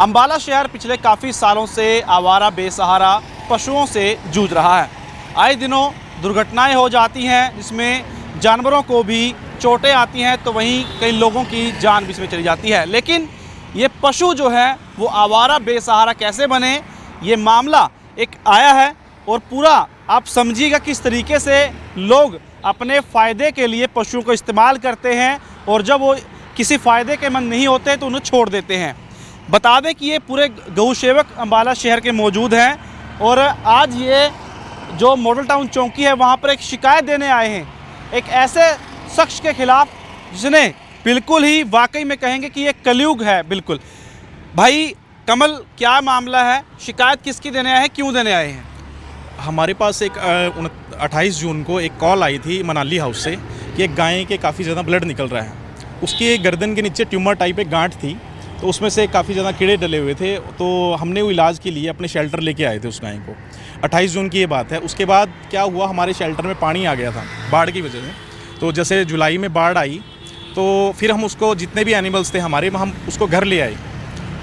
अम्बाला शहर पिछले काफ़ी सालों से आवारा बेसहारा पशुओं से जूझ रहा है। आए दिनों दुर्घटनाएं हो जाती हैं जिसमें जानवरों को भी चोटें आती हैं, तो वहीं कई लोगों की जान भी इसमें चली जाती है। लेकिन ये पशु जो है वो आवारा बेसहारा कैसे बने, ये मामला एक आया है और पूरा आप समझिएगा किस तरीके से लोग अपने फ़ायदे के लिए पशुओं को इस्तेमाल करते हैं और जब वो किसी फ़ायदे के मंद नहीं होते तो उन्हें छोड़ देते हैं। बता दें कि ये पूरे गौ सेवक अम्बाला शहर के मौजूद हैं और आज ये जो मॉडल टाउन चौकी है वहाँ पर एक शिकायत देने आए हैं एक ऐसे शख्स के खिलाफ जिसने बिल्कुल ही वाकई में कहेंगे कि ये कलयुग है। बिल्कुल भाई कमल, क्या मामला है, शिकायत किसकी देने आए हैं, क्यों देने आए हैं? हमारे पास एक 28 जून को एक कॉल आई थी मनाली हाउस से कि एक गाय के काफ़ी ज़्यादा ब्लड निकल रहा है। उसके गर्दन के नीचे ट्यूमर टाइप एक गांठ थी, तो उसमें से काफ़ी ज़्यादा कीड़े डले हुए थे। तो हमने वो इलाज के लिए अपने शेल्टर लेके आए थे उस गाय को। 28 जून की ये बात है। उसके बाद क्या हुआ, हमारे शेल्टर में पानी आ गया था बाढ़ की वजह से। तो जैसे जुलाई में बाढ़ आई तो फिर हम उसको, जितने भी एनिमल्स थे हमारे, हम उसको घर ले आए।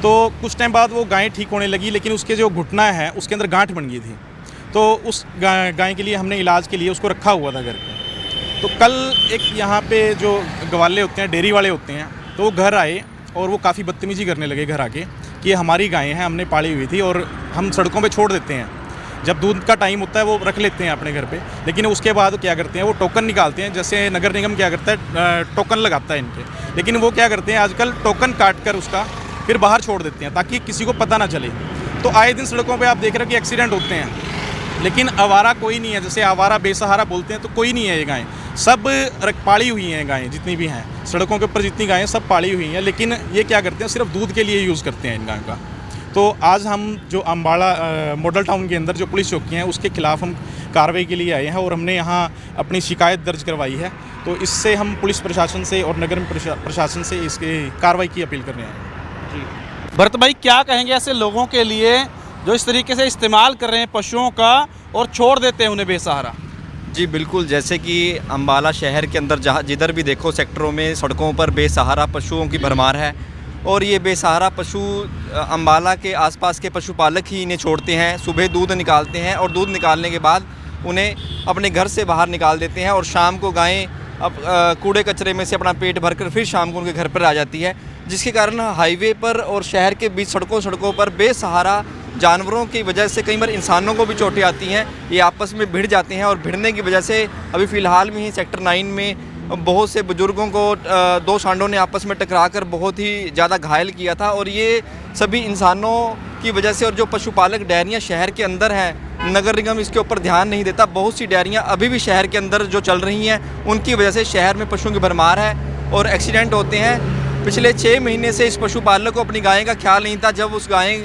तो कुछ टाइम बाद वो गाय ठीक होने लगी, लेकिन उसके जो घुटना है उसके अंदर गांठ बन गई थी। तो उस गाय के लिए हमने इलाज के लिए उसको रखा हुआ था घर पे। तो कल एक यहाँ पे जो गवाले होते हैं, डेयरी वाले होते हैं, तो वो घर आए और वो काफ़ी बदतमीजी करने लगे घर आके कि ये हमारी गाय हैं, हमने पाली हुई थी और हम सड़कों पे छोड़ देते हैं। जब दूध का टाइम होता है वो रख लेते हैं अपने घर पे, लेकिन उसके बाद क्या करते हैं, वो टोकन निकालते हैं। जैसे नगर निगम क्या करता है, टोकन लगाता है इनके, लेकिन वो क्या करते हैं आजकल, टोकन काट कर उसका फिर बाहर छोड़ देते हैं ताकि किसी को पता ना चले। तो आए दिन सड़कों पर आप देख रहे हो कि एक्सीडेंट होते हैं, लेकिन आवारा कोई नहीं है। जैसे आवारा बेसहारा बोलते हैं तो कोई नहीं है। ये गायें सब पाली हुई हैं, गायें जितनी भी हैं सड़कों के ऊपर जितनी गायें सब पाली हुई हैं, लेकिन ये क्या करते हैं, सिर्फ दूध के लिए यूज़ करते हैं इन गायों का। तो आज हम जो अम्बाला मॉडल टाउन के अंदर जो पुलिस चौकी हैं उसके खिलाफ हम कार्रवाई के लिए आए हैं और हमने यहाँ अपनी शिकायत दर्ज करवाई है। तो इससे हम पुलिस प्रशासन से और नगर प्रशासन से इसके कार्रवाई की अपील कर रहे हैं। जी भरत भाई, क्या कहेंगे ऐसे लोगों के लिए जो इस तरीके से इस्तेमाल कर रहे हैं पशुओं का और छोड़ देते हैं उन्हें बेसहारा? जी बिल्कुल, जैसे कि अम्बाला शहर के अंदर जहाँ जिधर भी देखो सेक्टरों में सड़कों पर बेसहारा पशुओं की भरमार है और ये बेसहारा पशु अम्बाला के आसपास के पशुपालक ही इन्हें छोड़ते हैं। सुबह दूध निकालते हैं और दूध निकालने के बाद उन्हें अपने घर से बाहर निकाल देते हैं और शाम को गायें अब कूड़े कचरे में से अपना पेट भरकर फिर शाम को उनके घर पर आ जाती है, जिसके कारण हाईवे पर और शहर के बीच सड़कों पर बेसहारा जानवरों की वजह से कई बार इंसानों को भी चोटें आती हैं। ये आपस में भिड़ जाते हैं और भिड़ने की वजह से अभी फ़िलहाल में ही सेक्टर 9 में बहुत से बुजुर्गों को दो सांडों ने आपस में टकराकर बहुत ही ज़्यादा घायल किया था। और ये सभी इंसानों की वजह से, और जो पशुपालक डेयरियाँ शहर के अंदर हैं, नगर निगम इसके ऊपर ध्यान नहीं देता। बहुत सी डेयरियाँ अभी भी शहर के अंदर जो चल रही हैं, उनकी वजह से शहर में पशुओं की भरमार है और एक्सीडेंट होते हैं। पिछले 6 महीने से इस पशुपालक को अपनी गाय का ख्याल नहीं था। जब उस गाय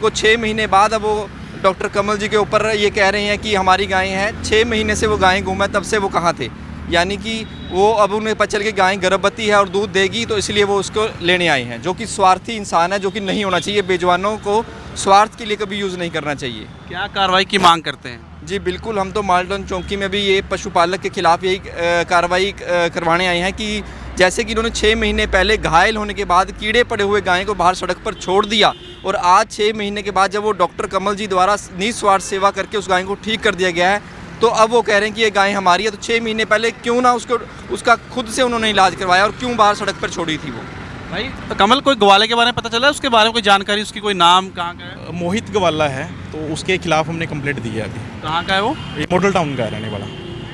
को 6 महीने बाद अब वो डॉक्टर कमल जी के ऊपर ये कह रहे हैं कि हमारी गाय हैं, 6 महीने से वो गायें गुम है, तब से वो कहाँ थे। यानी कि वो अब उन्हें पता चल के गाय गर्भवती है और दूध देगी, तो इसलिए वो उसको लेने आए हैं, जो कि स्वार्थी इंसान है, जो कि नहीं होना चाहिए। बेजुबानों को स्वार्थ के लिए कभी यूज़ नहीं करना चाहिए। क्या कार्रवाई की मांग करते हैं? जी बिल्कुल, हम तो मॉडल टाउन चौकी में भी ये पशुपालक के खिलाफ यही कार्रवाई करवाने आए हैं कि जैसे कि इन्होंने 6 महीने पहले घायल होने के बाद कीड़े पड़े हुए गाय को बाहर सड़क पर छोड़ दिया और आज 6 महीने के बाद जब वो डॉक्टर कमल जी द्वारा निस्वार्थ सेवा करके उस गाय को ठीक कर दिया गया है, तो अब वो कह रहे हैं कि ये गाय हमारी है। तो 6 महीने पहले क्यों ना उसका खुद से उन्होंने इलाज करवाया और क्यों बाहर सड़क पर छोड़ी थी वो? भाई तो कमल, कोई ग्वाले के बारे में पता चला है, उसके बारे में कोई जानकारी, उसकी कोई नाम कहाँ का है? मोहित गवाला है, तो उसके खिलाफ हमने कंप्लेंट दी है। अभी कहाँ का है वो? ये मॉडल टाउन का रहने वाला।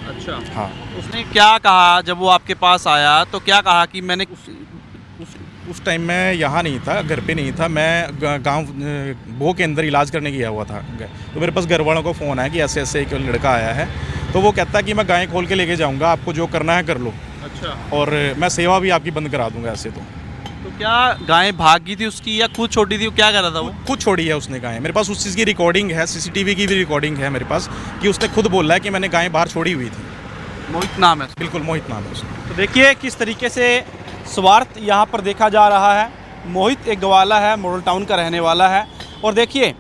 अच्छा हाँ। उसने क्या कहा जब वो आपके पास आया, तो क्या कहा कि मैंने उस टाइम मैं यहाँ नहीं था, घर पे नहीं था, मैं गांव बो के अंदर इलाज करने गया हुआ था। तो मेरे पास घर वालों को फ़ोन आया कि ऐसे ऐसे एक लड़का आया है, तो वो कहता है कि मैं गाय खोल के लेके जाऊँगा, आपको जो करना है कर लो। अच्छा। और मैं सेवा भी आपकी बंद करा दूँगा ऐसे। तो क्या गाय भाग गई थी उसकी या खुद छोड़ी थी, क्या कर रहा था वो? खुद छोड़ी है उसने गाय। मेरे पास उस चीज़ की रिकॉर्डिंग है, CCTV की भी रिकॉर्डिंग है मेरे पास, कि उसने खुद बोला है कि मैंने गाय बाहर छोड़ी हुई थी। मोहित नाम है? बिल्कुल मोहित नाम है उसका। तो देखिए किस तरीके से स्वार्थ यहाँ पर देखा जा रहा है। मोहित एक ग्वाला है, मॉडल टाउन का रहने वाला है, और देखिए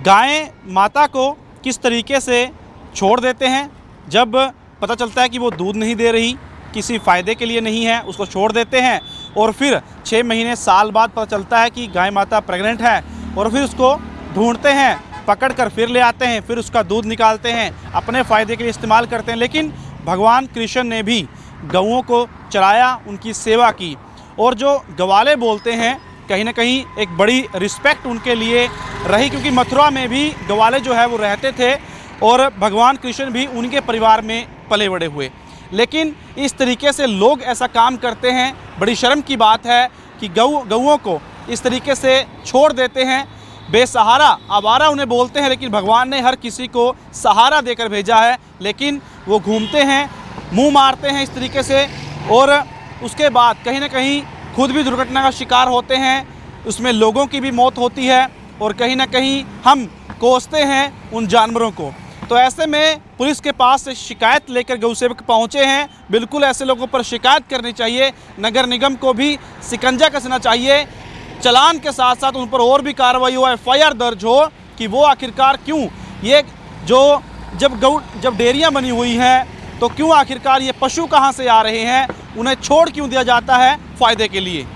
गाय माता को किस तरीके से छोड़ देते हैं। जब पता चलता है कि वो दूध नहीं दे रही, किसी फ़ायदे के लिए नहीं है, उसको छोड़ देते हैं और फिर 6 महीने साल बाद पता चलता है कि गाय माता प्रेग्नेंट है और फिर उसको ढूंढते हैं, पकड़ कर फिर ले आते हैं, फिर उसका दूध निकालते हैं, अपने फ़ायदे के लिए इस्तेमाल करते हैं। लेकिन भगवान कृष्ण ने भी गौओं को चराया, उनकी सेवा की। और जो गवाले बोलते हैं, कहीं ना कहीं एक बड़ी रिस्पेक्ट उनके लिए रही, क्योंकि मथुरा में भी गवाले जो है वो रहते थे और भगवान कृष्ण भी उनके परिवार में पले बड़े हुए। लेकिन इस तरीके से लोग ऐसा काम करते हैं, बड़ी शर्म की बात है कि गौओं को इस तरीके से छोड़ देते हैं, बेसहारा, आवारा उन्हें बोलते हैं। लेकिन भगवान ने हर किसी को सहारा देकर भेजा है, लेकिन वो घूमते हैं, मुंह मारते हैं इस तरीके से, और उसके बाद कहीं ना कहीं खुद भी दुर्घटना का शिकार होते हैं, उसमें लोगों की भी मौत होती है और कहीं ना कहीं हम कोसते हैं उन जानवरों को। तो ऐसे में पुलिस के पास से शिकायत लेकर गौसेवक पहुंचे हैं। बिल्कुल ऐसे लोगों पर शिकायत करनी चाहिए, नगर निगम को भी शिकंजा कसना चाहिए, चालान के साथ साथ उन पर और भी कार्रवाई हो, FIR दर्ज हो कि वो आखिरकार क्यों ये जो जब डेयरियां बनी हुई हैं तो क्यों आखिरकार ये पशु कहां से आ रहे हैं, उन्हें छोड़ क्यों दिया जाता है फ़ायदे के लिए।